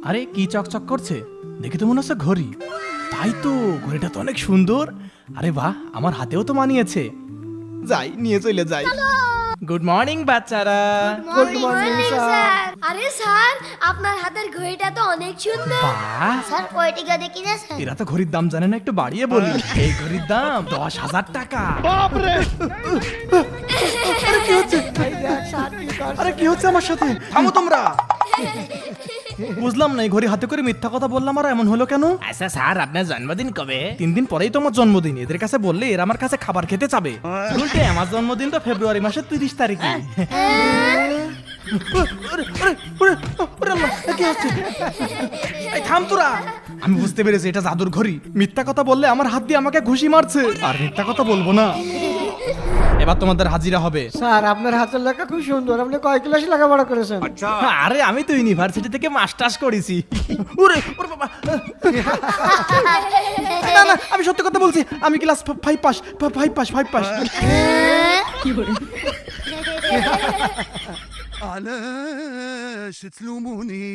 আরে কি চকচক করছে? দেখে তো মনে হচ্ছে ঘড়ি। তাই তো, ঘড়িটা তো অনেক সুন্দর। আরে বাহ, আমার হাতেও তো মানিয়েছে। যাই, নিয়ে চলে যাই। গুড মর্নিং বাচ্চারা। Good morning sir. আরে স্যার, আপনার হাতের ঘড়িটা তো অনেক সুন্দর। বাহ, স্যার কয় টাকা দিয়ে কিনেছেন? এরা তো ঘড়ির দাম জানে না, একটু বাড়িয়ে বলি। এই ঘড়ির দাম 10,000 টাকা। আরে কি হচ্ছে আমার সাথে? থামো তোমরা। বুঝলাম না, এই ঘড়ি হাতে করে মিথ্যা কথা বললাম আর এমন হলো কেন? আচ্ছা স্যার, আপনার জন্মদিন কবে? 3 দিন পরেই তো আমার জন্মদিন। এদের কাছে বললে এরা আমার কাছে খাবার খেতে চাবে। উল্টে আমার জন্মদিন তো ফেব্রুয়ারি মাসের 30 তারিখে। কি হচ্ছে? এই থাম তোরা। আমি বুঝতে পেরেছি এটা জাদুর ঘড়ি। মিথ্যা কথা বললে আমার হাত দিয়ে আমাকে ঘুষি মারছে। আর মিথ্যা কথা বলবো না। এবার তোমাদের হাজিরা হবে। স্যার আপনার হাতের লেখা খুব সুন্দর। আপনি কয় ক্লাস লেখাপড়া করেছেন? আরে আমি তো ইউনিভার্সিটি থেকে মাস্টার্স করেছি। ওরে ওরে বাবা। না না, আমি সত্যি কথা বলছি। আমি ক্লাস 5 পাস 5 পাস। علاش تلوموني